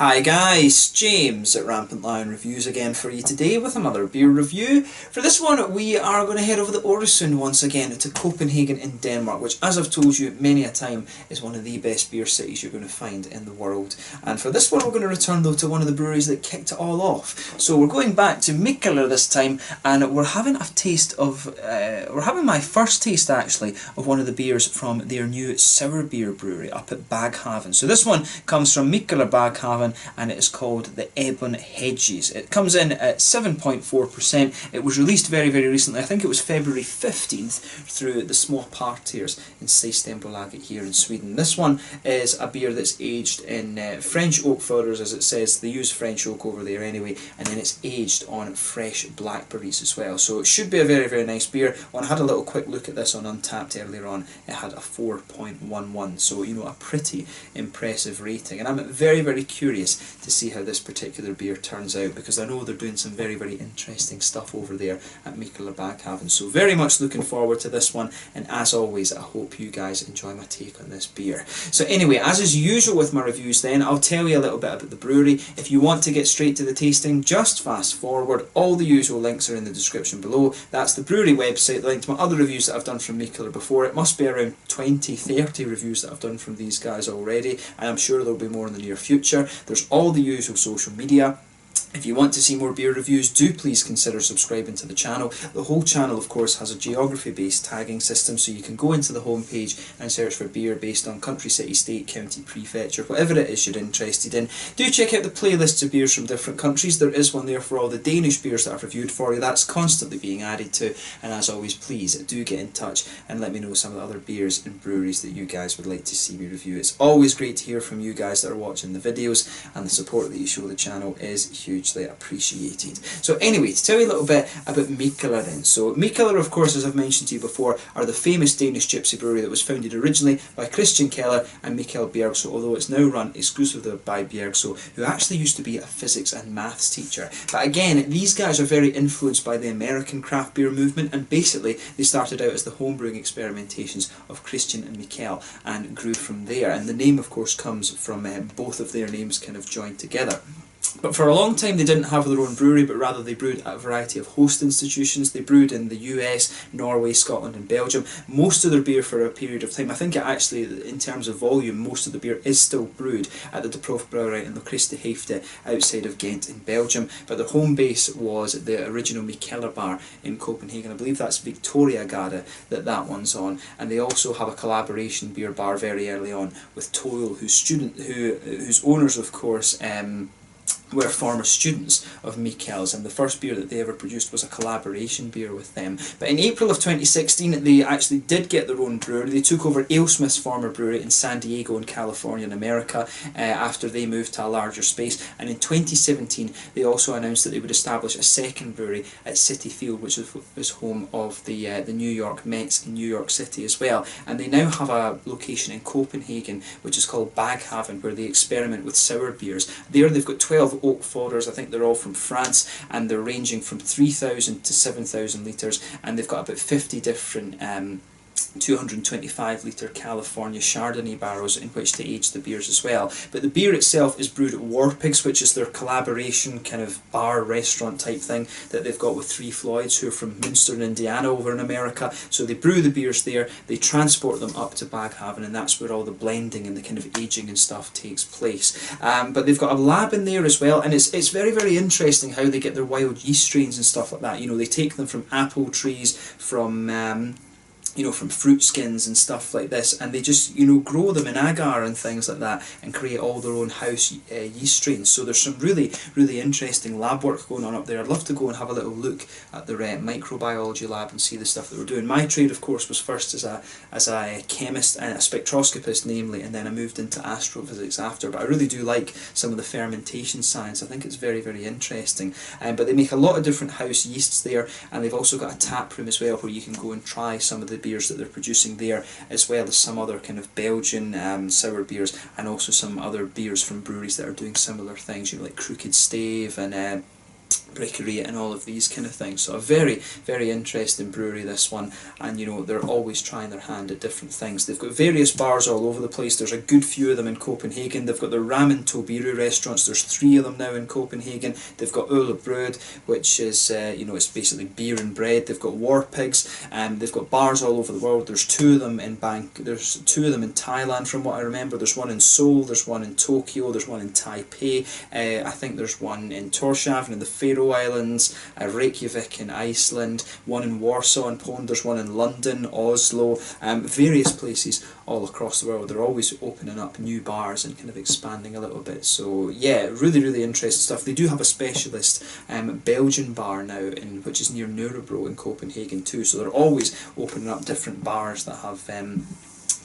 Hi guys, James at Rampant Lion Reviews again for you today with another beer review. For this one we are going to head over the Øresund once again to Copenhagen in Denmark, which as I've told you many a time is one of the best beer cities you're going to find in the world. And for this one we're going to return though to one of the breweries that kicked it all off. So we're going back to Mikkeller this time, and we're having a taste of, we're having my first taste actually of one of the beers from their new sour beer brewery up at Baghaven. So this one comes from Mikkeller Baghaven, and it is called the Ebon Hedges. It comes in at 7.4%. It was released very recently. I think it was February 15th through the small partiers in Systembolaget here in Sweden. This one is a beer that's aged in French oak fodders, as it says. They use French oak over there anyway, and then it's aged on fresh blackberries as well. So it should be a very nice beer. When I had a little quick look at this on Untappd earlier on, it had a 4.11, so you know, a pretty impressive rating. And I'm very curious to see how this particular beer turns out, because I know they're doing some very interesting stuff over there at Mikkeller Baghaven. So very much looking forward to this one, and as always I hope you guys enjoy my take on this beer. So anyway, as is usual with my reviews then, I'll tell you a little bit about the brewery. If you want to get straight to the tasting, just fast forward. All the usual links are in the description below. That's the brewery website, the link to my other reviews that I've done from Mikkeller before. It must be around 20-30 reviews that I've done from these guys already, and I'm sure there'll be more in the near future. There's all the usual social media. If you want to see more beer reviews, do please consider subscribing to the channel. The whole channel, of course, has a geography-based tagging system, so you can go into the home page and search for beer based on country, city, state, county, prefecture, whatever it is you're interested in. Do check out the playlists of beers from different countries. There is one there for all the Danish beers that I've reviewed for you. That's constantly being added to. And as always, please do get in touch and let me know some of the other beers and breweries that you guys would like to see me review. It's always great to hear from you guys that are watching the videos, and the support that you show the channel is hugely appreciated. So anyway, to tell you a little bit about Mikkeller then. So Mikkeller, of course, as I've mentioned to you before, are the famous Danish gypsy brewery that was founded originally by Christian Keller and Mikkel Bjergso, although it's now run exclusively by Bjergso, who actually used to be a physics and maths teacher. But again, these guys are very influenced by the American craft beer movement, and basically they started out as the homebrewing experimentations of Christian and Mikkel and grew from there. And the name, of course, comes from both of their names kind of joined together. But for a long time they didn't have their own brewery, but rather they brewed at a variety of host institutions. They brewed in the US, Norway, Scotland and Belgium. Most of their beer for a period of time, I think it actually, in terms of volume, most of the beer is still brewed at the De Proef Brouwerij in Locriste Heefde outside of Ghent in Belgium. But their home base was the original Mikkeller bar in Copenhagen. I believe that's Victoria Gade that one's on. And they also have a collaboration beer bar very early on with Toil, whose owners, of course, were former students of Mikkel's, and the first beer that they ever produced was a collaboration beer with them. But in April of 2016 they actually did get their own brewery. They took over AleSmith's former brewery in San Diego in California in America after they moved to a larger space, and in 2017 they also announced that they would establish a second brewery at Citi Field, which is home of the New York Mets in New York City as well. And they now have a location in Copenhagen which is called Baghaven, where they experiment with sour beers. There they've got 12 oak fodders. I think they're all from France, and they're ranging from 3,000 to 7,000 litres, and they've got about 50 different 225 litre California Chardonnay barrels in which to age the beers as well. But the beer itself is brewed at Warpigs, which is their collaboration kind of bar restaurant type thing that they've got with Three Floyds, who are from Munster and Indiana over in America. So they brew the beers there, they transport them up to Baghaven, and that's where all the blending and the kind of aging and stuff takes place. But they've got a lab in there as well, and it's very interesting how they get their wild yeast strains and stuff like that. You know, they take them from apple trees, from you know, from fruit skins and stuff like this, and they just, you know, grow them in agar and things like that and create all their own house yeast strains. So there's some really interesting lab work going on up there. I'd love to go and have a little look at their microbiology lab and see the stuff that we're doing. My trade, of course, was first as a chemist and a spectroscopist namely, and then I moved into astrophysics after. But I really do like some of the fermentation science. I think it's very interesting. But they make a lot of different house yeasts there, and they've also got a tap room as well where you can go and try some of the beers that they're producing there, as well as some other kind of Belgian sour beers, and also some other beers from breweries that are doing similar things, you know, like Crooked Stave and Breakery and all of these kind of things. So a very, very interesting brewery, this one, and you know, they're always trying their hand at different things. They've got various bars all over the place. There's a good few of them in Copenhagen. They've got the Ramen restaurants. There's 3 of them now in Copenhagen. They've got Ulla Brewed, which is you know, it's basically beer and bread. They've got War Pigs, and they've got bars all over the world. There's 2 of them in There's 2 of them in Thailand, from what I remember. There's one in Seoul. There's one in Tokyo. There's one in Taipei. I think there's one in Tórshavn in the Faroe Islands, Reykjavik in Iceland, one in Warsaw in Poland, there's one in London, Oslo, various places all across the world. They're always opening up new bars and kind of expanding a little bit. So yeah, really, really interesting stuff. They do have a specialist Belgian bar now, which is near Nuremberg in Copenhagen too. So they're always opening up different bars that have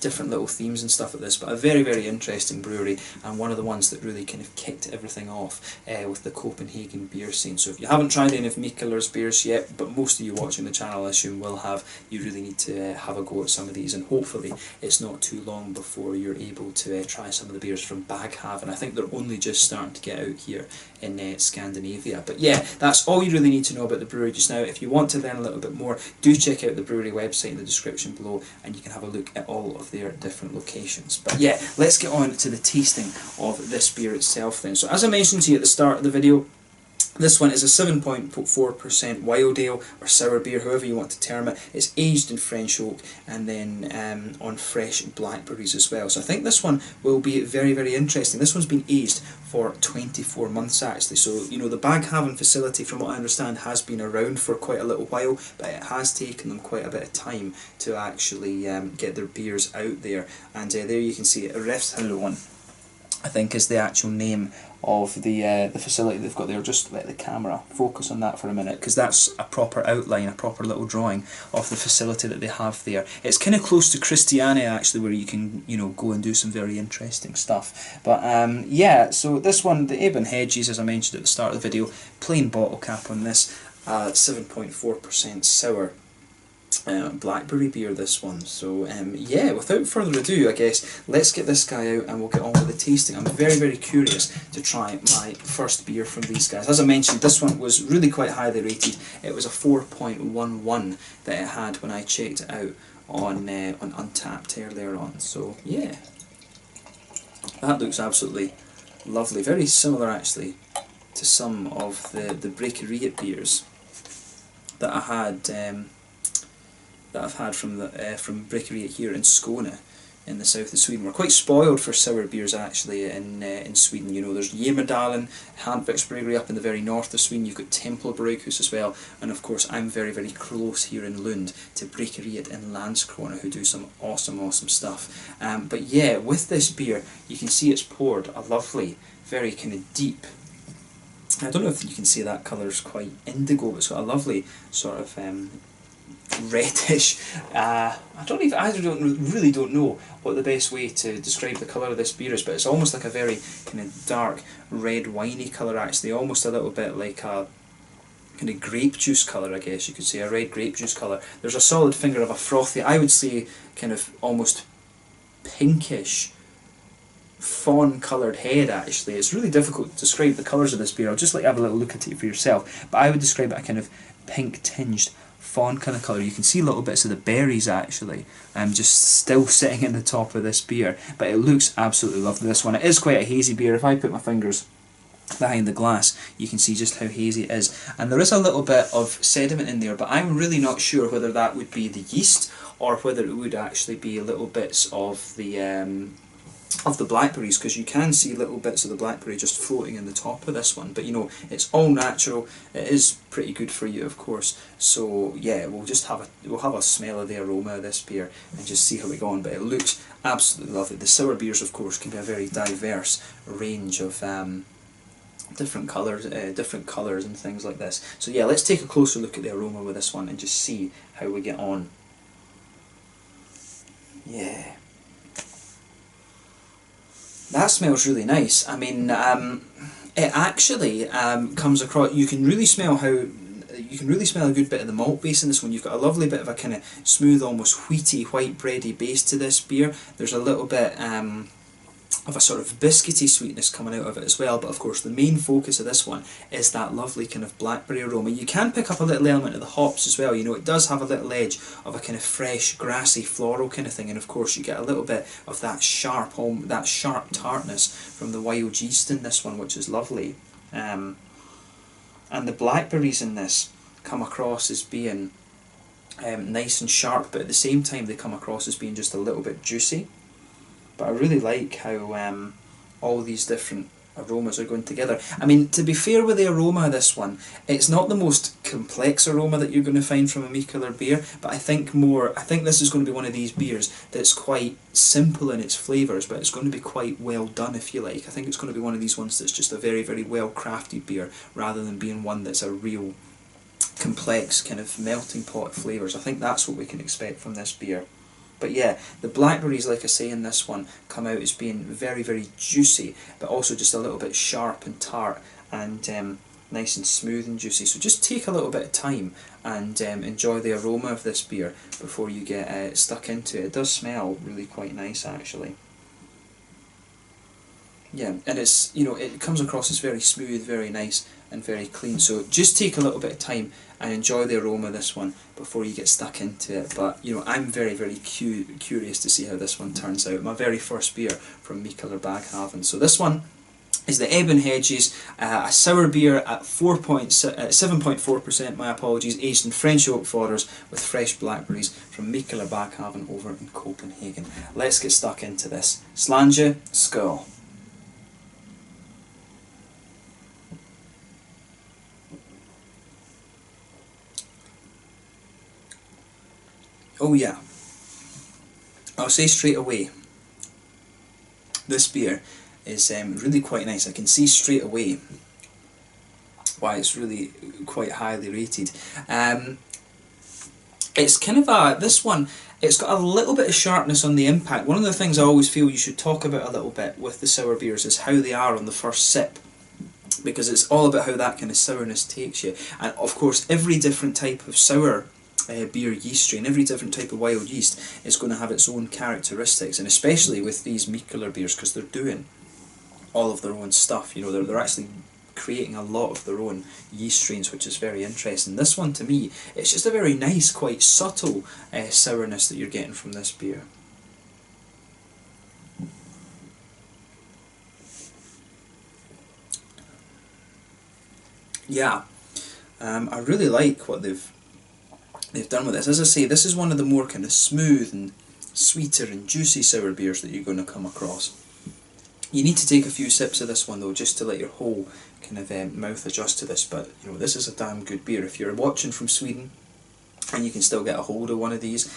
different little themes and stuff like this, but a very, very interesting brewery, and one of the ones that really kind of kicked everything off with the Copenhagen beer scene. So if you haven't tried any of Mikkeller's beers yet, but most of you watching the channel I assume will have, you really need to have a go at some of these, and hopefully it's not too long before you're able to try some of the beers from Baghaven. I think they're only just starting to get out here in Scandinavia. But yeah, that's all you really need to know about the brewery just now. If you want to learn a little bit more, do check out the brewery website in the description below, and you can have a look at all of their different locations. But yeah, let's get on to the tasting of this beer itself then. So as I mentioned to you at the start of the video, this one is a 7.4% wild ale, or sour beer, however you want to term it. It's aged in French oak, and then on fresh blackberries as well. So I think this one will be very, very interesting. This one's been aged for 24 months actually. So, you know, the Baghaven facility, from what I understand, has been around for quite a little while, but it has taken them quite a bit of time to actually get their beers out there. And there you can see it, Refshalon, I think, is the actual name of the facility they've got there. Just let the camera focus on that for a minute, because that's a proper outline, a proper little drawing of the facility that they have there. It's kind of close to Christiania actually, where you can, you know, go and do some very interesting stuff. But yeah, so this one, the Ebon Hedges, as I mentioned at the start of the video, plain bottle cap on this, 7.4% sour blackberry beer, this one. So yeah, without further ado, I guess let's get this guy out and we'll get on with the tasting. I'm very, very curious to try my first beer from these guys. As I mentioned, this one was really quite highly rated. It was a 4.11 that it had when I checked it out on Untappd earlier on. So yeah, that looks absolutely lovely. Very similar actually to some of the Breakery beers that I had that I've had from Breakery here in Skåne in the south of Sweden. We're quite spoiled for sour beers actually in Sweden. You know, there's Jämerdalen, Handviks Brewery up in the very north of Sweden. You've got Temple Brewhus as well, and of course I'm very, very close here in Lund to Breakeriet in Landskrona, who do some awesome stuff. But yeah, with this beer you can see it's poured a lovely, very kind of deep, I don't know if you can see that colour's quite indigo, but it's got a lovely sort of reddish, I really don't know what the best way to describe the colour of this beer is, but it's almost like a very kind of dark red winey colour actually, almost a little bit like a kind of grape juice colour, I guess you could say, a red grape juice colour. There's a solid finger of a frothy, I would say kind of almost pinkish fawn coloured head actually. It's really difficult to describe the colours of this beer. I'll just let you have a little look at it for yourself, but I would describe it a kind of pink tinged fawn kind of colour. You can see little bits of the berries actually just still sitting in the top of this beer, but it looks absolutely lovely, this one. It is quite a hazy beer. If I put my fingers behind the glass you can see just how hazy it is, and there is a little bit of sediment in there, but I'm really not sure whether that would be the yeast or whether it would actually be little bits of the blackberries, because you can see little bits of the blackberry just floating in the top of this one. But you know, it's all natural. It is pretty good for you, of course. So yeah, we'll have a smell of the aroma of this beer and just see how we go on. But it looks absolutely lovely. The sour beers, of course, can be a very diverse range of different colours and things like this. So yeah, let's take a closer look at the aroma with this one and just see how we get on. Yeah. That smells really nice. I mean, it actually comes across. You can really smell a good bit of the malt base in this one. You've got a lovely bit of a kind of smooth, almost wheaty, white bready base to this beer. There's a little bit of a sort of biscuity sweetness coming out of it as well, but of course the main focus of this one is that lovely kind of blackberry aroma. You can pick up a little element of the hops as well, you know, it does have a little edge of a kind of fresh, grassy, floral kind of thing, and of course you get a little bit of that sharp tartness from the wild yeast in this one, which is lovely. And the blackberries in this come across as being nice and sharp, but at the same time they come across as being just a little bit juicy. But I really like how all these different aromas are going together. I mean, to be fair with the aroma of this one, it's not the most complex aroma that you're going to find from a Mikkeller beer, but I think this is going to be one of these beers that's quite simple in its flavours, but it's going to be quite well done, if you like. I think it's going to be one of these ones that's just a very, very well crafted beer, rather than being one that's a real complex kind of melting pot of flavours. I think that's what we can expect from this beer. But yeah, the blackberries, like I say in this one, come out as being very, very juicy, but also just a little bit sharp and tart, and nice and smooth and juicy. So just take a little bit of time and enjoy the aroma of this beer before you get stuck into it. It does smell really quite nice, actually. Yeah, and it's, you know, it comes across as very smooth, very nice and very clean. So just take a little bit of time and enjoy the aroma of this one before you get stuck into it. But you know, I'm very, very curious to see how this one turns out. My very first beer from Mikkeller Baghaven. So this one is the Ebon Hedges, a sour beer at 7.4%, my apologies, aged in French oak fodders with fresh blackberries from Mikkeller Baghaven over in Copenhagen. Let's get stuck into this. Slange, skål. Oh yeah, I'll say straight away, this beer is really quite nice. I can see straight away why it's really quite highly rated. It's kind of this one, it's got a little bit of sharpness on the impact. One of the things I always feel you should talk about a little bit with the sour beers is how they are on the first sip, because it's all about how that kind of sourness takes you. And of course, every different type of sour beer yeast strain, every different type of wild yeast is going to have its own characteristics, and especially with these Mikkeller beers, because they're doing all of their own stuff, you know, they're actually creating a lot of their own yeast strains, which is very interesting. This one, to me, it's just a very nice, quite subtle sourness that you're getting from this beer. Yeah, I really like what they've done with this. As I say, this is one of the more kind of smooth and sweeter and juicy sour beers that you're going to come across. You need to take a few sips of this one though, just to let your whole kind of mouth adjust to this, but you know, this is a damn good beer. If you're watching from Sweden and you can still get a hold of one of these,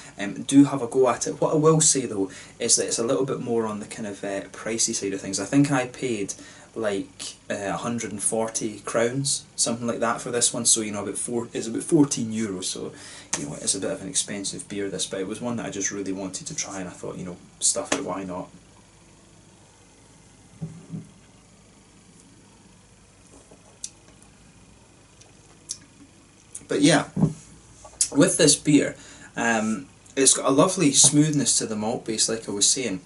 do have a go at it. What I will say though is that it's a little bit more on the kind of pricey side of things. I think I paid like 140 crowns, something like that, for this one. So you know, it's about 14 euros. So you know, it's a bit of an expensive beer, this, but it was one that I just really wanted to try, and I thought, you know, stuff it, why not? But yeah, with this beer, it's got a lovely smoothness to the malt base, like I was saying,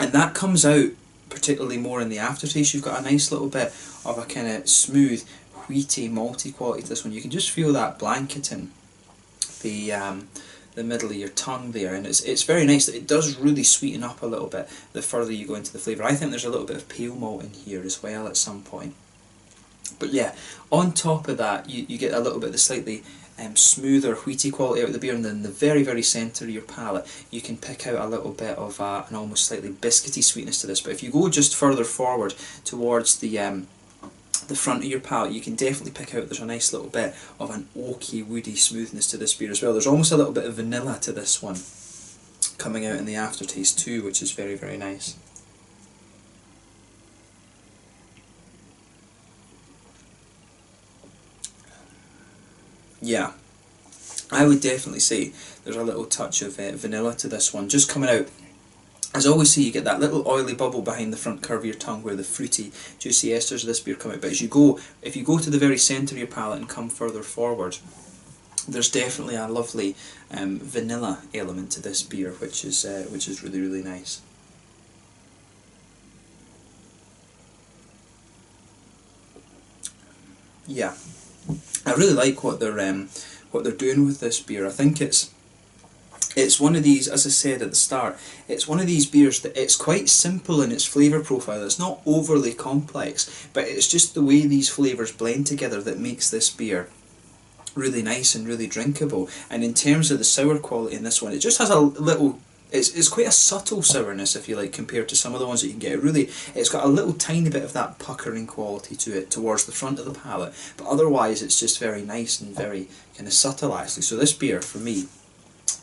and that comes out particularly more in the aftertaste. You've got a nice little bit of a kind of smooth, wheaty, malty quality to this one. You can just feel that blanketing the middle of your tongue there, and it's very nice. That it does really sweeten up a little bit the further you go into the flavour. I think there's a little bit of pale malt in here as well at some point. But yeah, on top of that, you get a little bit of the slightly smoother, wheaty quality out of the beer, and then in the very, very centre of your palate, you can pick out a little bit of an almost slightly biscuity sweetness to this. But if you go just further forward towards the front of your palate, you can definitely pick out there's a nice little bit of an oaky, woody smoothness to this beer as well. There's almost a little bit of vanilla to this one coming out in the aftertaste too, which is very, very nice. Yeah, I would definitely say there's a little touch of vanilla to this one, just coming out. As I always say, you get that little oily bubble behind the front curve of your tongue where the fruity, juicy esters of this beer come out. But as you go, if you go to the very centre of your palate and come further forward, there's definitely a lovely vanilla element to this beer, which is really, really nice. yeah, I really like what they're doing with this beer. I think it's one of these, as I said at the start, it's one of these beers that it's quite simple in its flavour profile. It's not overly complex, but it's just the way these flavours blend together that makes this beer really nice and really drinkable. And in terms of the sour quality in this one, it just has a little, it's quite a subtle sourness, if you like, compared to some of the ones that you can get. It's got a little tiny bit of that puckering quality to it towards the front of the palate, but otherwise it's just very nice and very kind of subtle actually. So this beer, for me,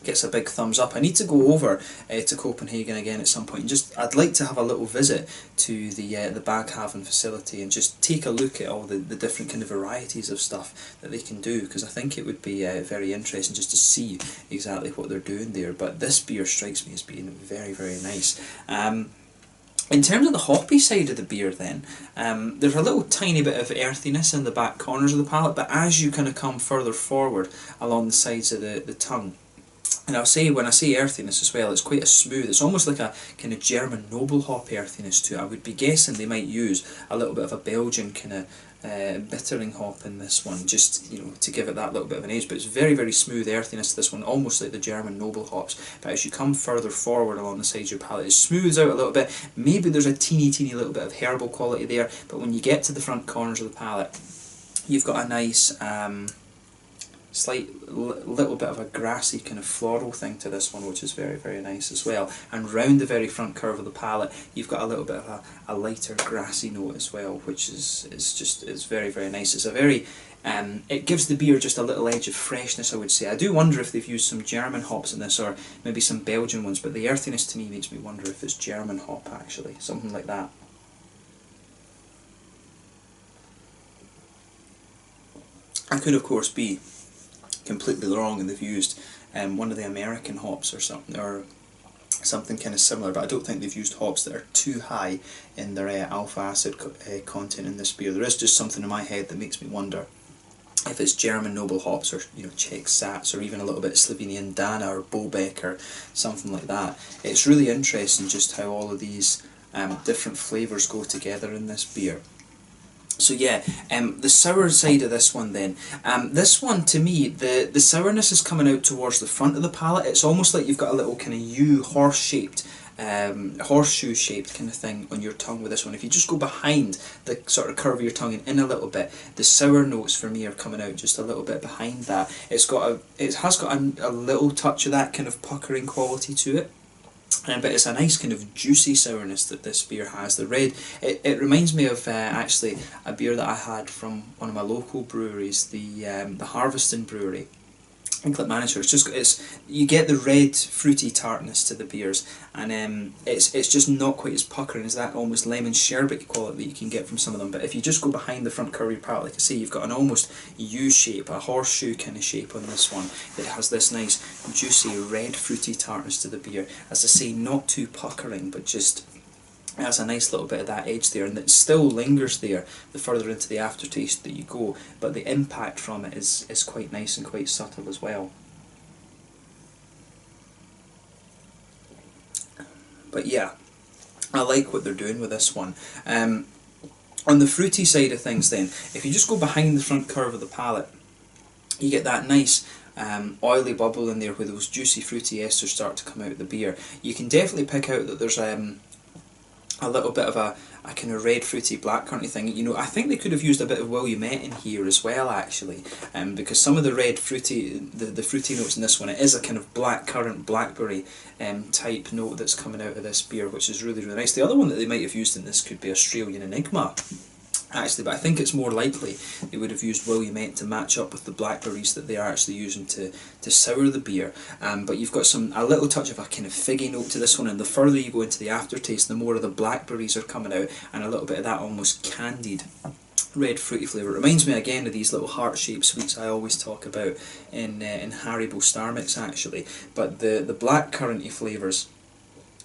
gets a big thumbs up. I need to go over to Copenhagen again at some point, and I'd like to have a little visit to the Baghaven facility and just take a look at all the different kind of varieties of stuff that they can do, because I think it would be very interesting just to see exactly what they're doing there. But this beer strikes me as being very, very nice. In terms of the hoppy side of the beer then, there's a little tiny bit of earthiness in the back corners of the palate, but as you kind of come further forward along the sides of the tongue, and I'll say, when I say earthiness as well, it's quite a smooth, it's almost like a kind of German noble hop earthiness to it. I would be guessing they might use a little bit of a Belgian kind of bittering hop in this one, just, you know, to give it that little bit of an edge. But it's very, very smooth earthiness to this one, almost like the German noble hops. But as you come further forward along the sides of your palate, it smooths out a little bit. Maybe there's a teeny little bit of herbal quality there, but when you get to the front corners of the palate, you've got a nice little bit of a grassy kind of floral thing to this one, which is very, very nice as well. And round the very front curve of the palate, you've got a little bit of a lighter grassy note as well, which is very, very nice. It's a very it gives the beer just a little edge of freshness, I would say. I do wonder if they've used some German hops in this, or maybe some Belgian ones, but the earthiness to me makes me wonder if it's German hop actually, something like that. I could of course be completely wrong and they've used one of the American hops or something kind of similar, but I don't think they've used hops that are too high in their alpha acid content in this beer. There is just something in my head that makes me wonder if it's German noble hops, or, you know, Czech Sats, or even a little bit of Slovenian Dana or Bobek or something like that. It's really interesting just how all of these different flavours go together in this beer. So yeah, the sour side of this one then. This one, to me, the sourness is coming out towards the front of the palate. It's almost like you've got a little kind of horseshoe-shaped kind of thing on your tongue with this one. If you just go behind the sort of curve of your tongue and in a little bit, the sour notes for me are coming out just a little bit behind that. It has got a little touch of that kind of puckering quality to it. But it's a nice kind of juicy sourness that this beer has. The red, it reminds me of actually a beer that I had from one of my local breweries, the Harveston Brewery in Clipmanager. You get the red fruity tartness to the beers, and it's just not quite as puckering as that almost lemon sherbet quality that you can get from some of them. But if you just go behind the front curve of your palate, like I say, you've got an almost U shape, a horseshoe kind of shape on this one. It has this nice juicy red fruity tartness to the beer. As I say, not too puckering, but just it has a nice little bit of that edge there, and it still lingers there the further into the aftertaste that you go, but the impact from it is quite nice and quite subtle as well. But yeah, I like what they're doing with this one. On the fruity side of things then, if you just go behind the front curve of the palate, you get that nice oily bubble in there where those juicy fruity esters start to come out of the beer. You can definitely pick out that there's a little bit of a kind of red fruity blackcurranty thing. You know, I think they could have used a bit of Williamette in here as well actually, because some of the red fruity, the fruity notes in this one, it is a kind of blackcurrant blackberry type note that's coming out of this beer, which is really, really nice. The other one that they might have used in this could be Australian Enigma actually, but I think it's more likely they would have used Williamette to match up with the blackberries that they are actually using to sour the beer. But you've got a little touch of a kind of figgy note to this one, and the further you go into the aftertaste, the more of the blackberries are coming out, and a little bit of that almost candied red fruity flavour. It reminds me again of these little heart-shaped sweets I always talk about in Haribo Star Mix actually, but the blackcurranty flavours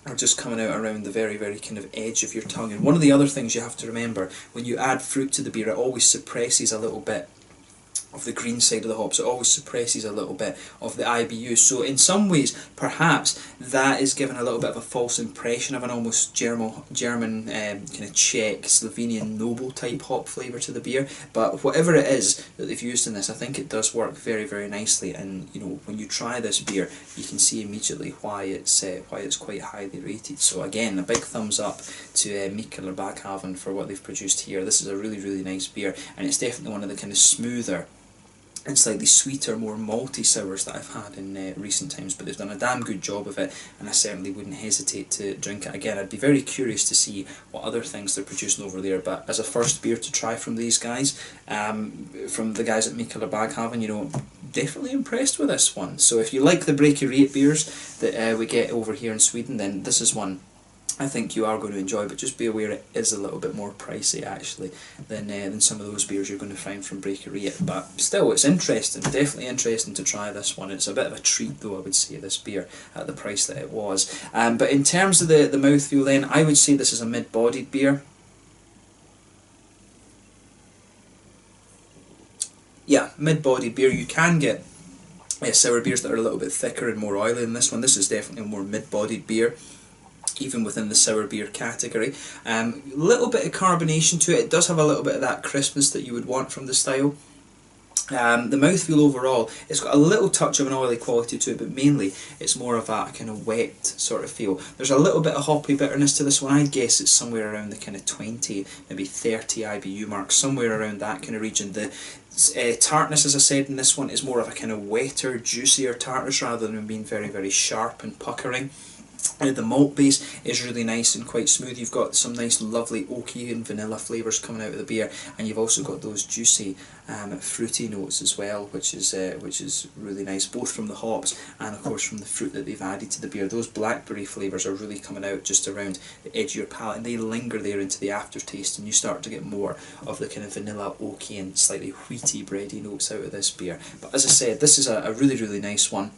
are just coming out around the very, very kind of edge of your tongue. And one of the other things you have to remember, when you add fruit to the beer, it always suppresses a little bit of the green side of the hops. It always suppresses a little bit of the IBU. So in some ways, perhaps that is giving a little bit of a false impression of an almost German kind of Czech, Slovenian noble type hop flavour to the beer. But whatever it is that they've used in this, I think it does work very, very nicely. And you know, when you try this beer, you can see immediately why it's quite highly rated. So again, a big thumbs up to Mikkeller Baghaven for what they've produced here. This is a really, really nice beer, and it's definitely one of the kind of smoother and slightly sweeter, more malty sours that I've had in recent times, but they've done a damn good job of it, and I certainly wouldn't hesitate to drink it again. I'd be very curious to see what other things they're producing over there, but as a first beer to try from these guys, from the guys at Mikkeller Baghaven, you know, definitely impressed with this one. So if you like the Breakery beers that we get over here in Sweden, then this is one I think you are going to enjoy, but just be aware it is a little bit more pricey actually than some of those beers you're going to find from Breakery. But still, it's interesting, definitely interesting to try this one. It's a bit of a treat though, I would say, this beer at the price that it was. But in terms of the mouthfeel then, I would say this is a mid-bodied beer. Yeah, mid-bodied beer. You can get sour beers that are a little bit thicker and more oily than this one. This is definitely a more mid-bodied beer, even within the sour beer category. Little bit of carbonation to it. It does have a little bit of that crispness that you would want from the style. The mouthfeel overall, it's got a little touch of an oily quality to it, but mainly it's more of a kind of wet sort of feel. There's a little bit of hoppy bitterness to this one. I guess it's somewhere around the kind of 20, maybe 30 IBU mark, somewhere around that kind of region. The tartness, as I said, in this one is more of a kind of wetter, juicier tartness rather than being very, very sharp and puckering. The malt base is really nice and quite smooth. You've got some nice lovely oaky and vanilla flavours coming out of the beer, and you've also got those juicy fruity notes as well, which is really nice, both from the hops and of course from the fruit that they've added to the beer. Those blackberry flavours are really coming out just around the edge of your palate, and they linger there into the aftertaste, and you start to get more of the kind of vanilla, oaky and slightly wheaty bready notes out of this beer. But as I said, this is a really, really nice one.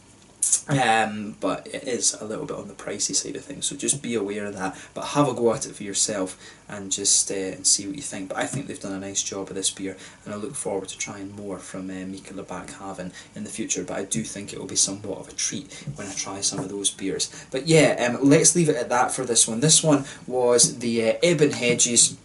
But it is a little bit on the pricey side of things, so just be aware of that, but have a go at it for yourself and just and see what you think. But I think they've done a nice job of this beer, and I look forward to trying more from Mikkeller Baghaven in the future, but I do think it will be somewhat of a treat when I try some of those beers. But yeah, let's leave it at that for this one. This one was the Ebon Hedges,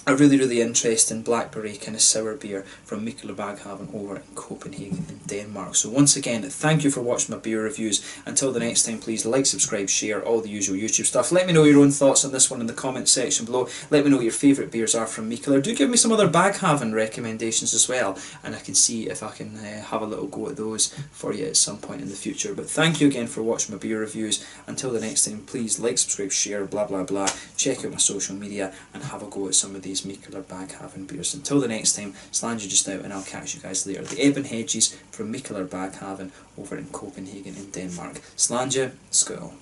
a really, really interesting blackberry kind of sour beer from Mikkeller Baghaven over in Copenhagen in Denmark. So once again, thank you for watching my beer reviews. Until the next time, please like, subscribe, share, all the usual YouTube stuff. Let me know your own thoughts on this one in the comment section below. Let me know what your favourite beers are from Mikkeller. Do give me some other Baghaven recommendations as well, and I can see if I can have a little go at those for you at some point in the future. But thank you again for watching my beer reviews. Until the next time, please like, subscribe, share, blah blah blah. Check out my social media and have a go at some of these Mikkeller Baghaven beers. Until the next time, Slàinte just out, and I'll catch you guys later. The Ebon Hedges from Mikkeller Baghaven over in Copenhagen in Denmark. Slàinte, skål.